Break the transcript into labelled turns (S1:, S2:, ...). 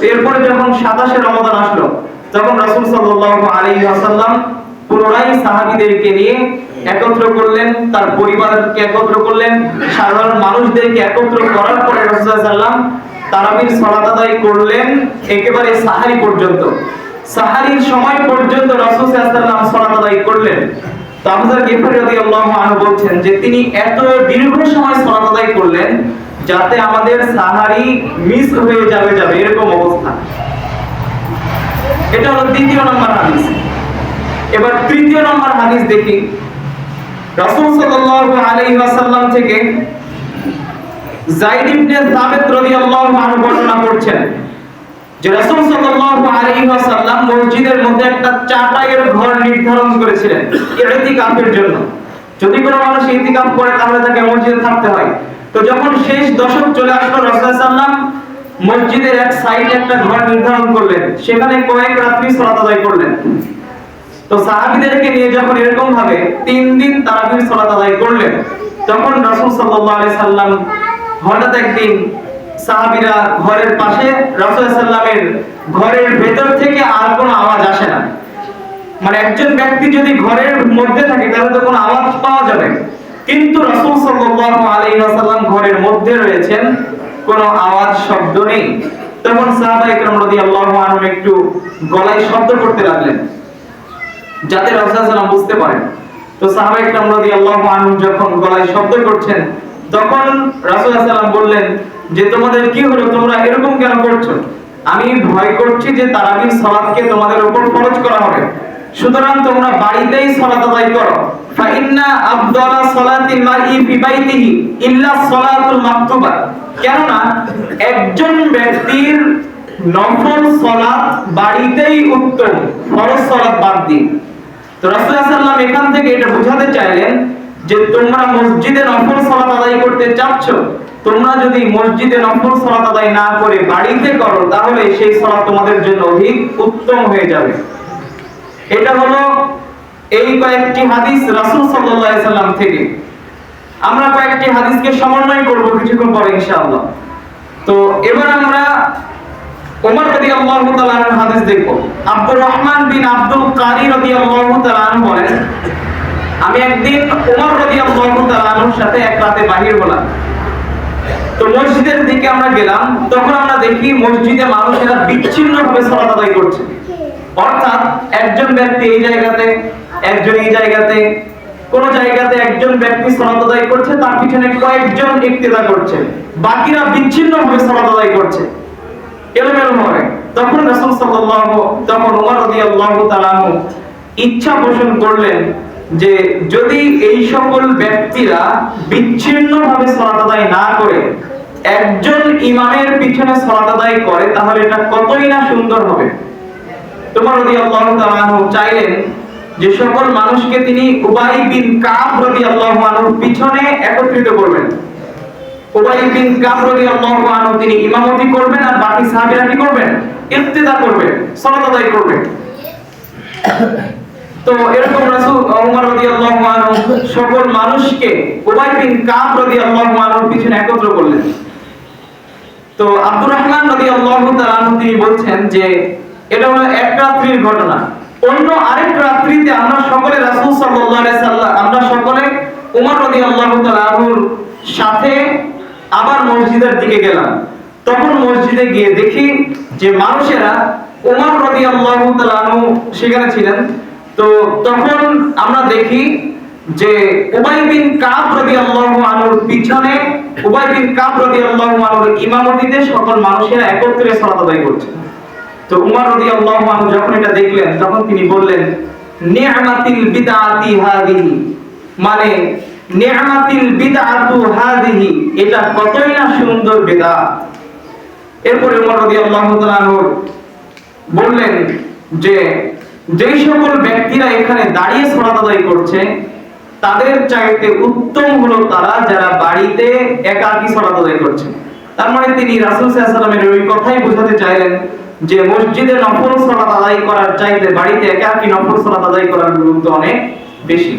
S1: এরপরে যখন 27 রমাদান আসলো, তখন রাসূল সাল্লাল্লাহু আলাইহি ওয়াসাল্লাম পুনরায় সাহাবীদেরকে নিয়ে একত্র করলেন, তার পরিবারকে একত্র করলেন, সাধারণ মানুষদেরকে একত্র করার পরে রাসূল সাল্লাল্লাহু আলাইহি ওয়াসাল্লাম তারাবির সালাত আদায় করলেন একেবারে সাহারি পর্যন্ত। সাহারির সময় পর্যন্ত রাসূল সাল্লাল্লাহু আলাইহি ওয়াসাল্লাম সালাত আদায় করলেন। তো আবু যর গিফারী রাদিয়াল্লাহু আনহু বলছেন যে তিনি এত দীর্ঘ সময় সালাত আদায় করলেন যাতে আমাদের সাহারি মিস হয়ে যাবে এরকম অবস্থা। এটা হলো দ্বিতীয় নম্বর হাদিস। এবার তৃতীয় নম্বর হাদিস দেখি। রাসূল সাল্লাল্লাহু আলাইহি ওয়াসাল্লাম থেকে যায়েদ ইবনে সাবিত রাদিয়াল্লাহু আনহু বর্ণনা করছেন যে রাসূল সাল্লাল্লাহু আলাইহি ওয়াসাল্লাম মসজিদের মধ্যে একটা চাটাইয়ের ঘর নির্ধারণ করেছিলেন ইতিকাফের জন্য। যদি কোনো মানুষ ইতিকাফ করে তাহলে তাকে মসজিদে থাকতে হয়। তো যখন শেষ দশক চলে আসলো, রাসূল সাল্লাল্লাহু আলাইহি ওয়াসাল্লাম মসজিদের এক সাইডে একটা ঘর নির্ধারণ করলেন, সেখানে কয়েক রাত্রি সালাত আদায় করলেন। তো সাহাবীদেরকে নিয়ে যখন এরকম ভাবে 3 দিন তারাবির সালাত আদায় করলেন, তখন রাসূল সাল্লাল্লাহু আলাইহি সাল্লাম হঠাৎ একদিন সাহাবীরা ঘরের পাশে, রাসূল সাল্লাল্লাহু আলাইহি সাল্লামের ঘরের ভেতর থেকে আর কোনো আওয়াজ আসে না। মানে একজন ব্যক্তি যদি ঘরের মধ্যে থাকে তাহলে তো কোনো আওয়াজ পাওয়া যাবে, কিন্তু রাসূল সাল্লাল্লাহু আলাইহি ওয়াসাল্লাম ঘরের মধ্যে রয়েছেন, কোনো আওয়াজ শব্দ নেই। তখন সাহাবায়ে কেরাম রাদিয়াল্লাহু আনহুম একটু গলায় শব্দ করতে লাগলেন যাতে রাসূল সাল্লাল্লাহু আলাইহি ওয়াসাল্লাম বুঝতে পারেন। তো সাহাবায়ে কেরাম রাদিয়াল্লাহু আনহুম যখন গলায় শব্দ করছেন, তখন রাসূল সাল্লাল্লাহু আলাইহি ওয়াসাল্লাম বললেন যে তোমাদের কি হলো, তোমরা এরকম কেন করছো? আমি ভয় করছি যে তারাবির সালাতকে তোমাদের উপর ফরজ করা হবে, সুতরাং তোমরা বাড়িতেই সালাত আদায় করো। ফা ইন্না আফদালা সালাতিল মারই ফি বাইতিহি ইল্লা সালাতুল মাকতুবা। কেননা একজন ব্যক্তির নফল সালাত বাড়িতেই উত্তম, ফরজ সালাত বাদ দিয়ে। তো রাসূল সাল্লাল্লাহু আলাইহি ওয়াসাল্লাম এখান থেকে এটা বোঝাতে চাইলেন যে তোমরা মসজিদে নফল সালাত আদায় করতে চাচ্ছ, তোমরা যদি মসজিদে নফল সালাত আদায় না করে বাড়িতে করো তাহলে সেই সালাত তোমাদের জন্য অধিক উত্তম হয়ে যাবে। এটা হলো এই কয়েকটি হাদিস রাসূল সাল্লাল্লাহু আলাইহি সাল্লাম থেকে। আমরা কয়েকটি হাদিসকে সমন্বয় করব কিছুক্ষণ পরে ইনশাআল্লাহ। তো এবার আমরা ওমর রাদিয়াল্লাহু তাআলা এর হাদিস দেখব। আব্দুর রহমান বিন আব্দুল কারি রাদিয়াল্লাহু তাআলা বলেন, আমি একদিন ওমর রাদিয়াল্লাহু তাআলার সাথে এক রাতে বাহির হলাম। তো মসজিদের দিকে আমরা গেলাম, তখন আমরা দেখি মসজিদে মানুষেরা বিচ্ছিন্নভাবে সালাত আদায় করছে। অর্থাৎ একজন ব্যক্তি এই জায়গাতে, একজন এই জায়গাতে, কোন জায়গাতে একজন ব্যক্তি সালাত আদায় করছে, তার পিছনে কয়েকজন ইক্তেদা করছে, বাকিরা বিচ্ছিন্নভাবে সালাত আদায় করছে এলোমেলোভাবে। তখন রাসূল সাল্লাল্লাহু, তখন ওমর রাদিয়াল্লাহু তাআলা ইচ্ছা পোষণ করলেন যে যদি এই সকল ব্যক্তিরা বিচ্ছিন্নভাবে সালাত আদায় না করে একজন ইমামের পিছনে সালাত আদায় করে তাহলে এটা কতই না সুন্দর হবে। ওমর রাদিয়াল্লাহু তাআলা চাইলেন যে সকল মানুষকে তিনি উবাই বিন কাব রাদিয়াল্লাহু আনহুর পিছনে একত্রিত করবেন। উবাই বিন কাব রাদিয়াল্লাহু আনহু তিনি ইমামতি করবেন আর বাকি সাহাবীরা কি করবেন? ইক্তেদা করবেন, সালাত আদায় করবেন। তো এরকম রাসূল ওমর রাদিয়াল্লাহু আনহু সকল মানুষকে উবাই বিন কাব রাদিয়াল্লাহু আনহুর পিছনে একত্র করলেন। তো আব্দুর রহমান রাদিয়াল্লাহু তাআলা তিনি বলছেন যে এটা হলো এক রাত্রির ঘটনা। অন্য আরেক রাত্রিতে আমরা সকলে রাসূল সাল্লাল্লাহু আলাইহি সাল্লাম, আমরা সকলে ওমর রাদিয়াল্লাহু তাআলা আনহুর সাথে আবার মসজিদের দিকে গেলাম। তখন মসজিদে গিয়ে দেখি যে মানুষেরা, ওমর রাদিয়াল্লাহু তাআলা আনহু সেখানে ছিলেন। তো তখন আমরা দেখি যে উবাই বিন কাব রাদিয়াল্লাহু আনহুর পিছনে, উবাই বিন কাব রাদিয়াল্লাহু আনহুর ইমামতিতে সকল মানুষেরা একত্রে সালাত আদায় করছে। তো উমর রাদিয়াল্লাহু আনহু যখন এটা দেখলেন তখন তিনি বললেন, নি'মাতিল বিদআতি হাদিহি, মানে নি'মাতিল বিদআতু হাদিহি, এটা কতই না সুন্দর বিদআত। এরপর উমর রাদিয়াল্লাহু তাআলা বললেন যে যেই সকল ব্যক্তিরা এখানে দাঁড়িয়ে সালাত আদায় করছে তাদের চাইতে উত্তম হলো তারা যারা বাড়িতে একাকী সালাত আদায় করছে। তার মানে তিনি রাসূল সাল্লাল্লাহু আলাইহি ওয়াসাল্লামের ওই কথাই বোঝাতে চাইলেন যে মসজিদে নফল সালাত আদায় করার চাইতে বাড়িতে একাকী নফল সালাত আদায় করার গুরুত্ব অনেক বেশি।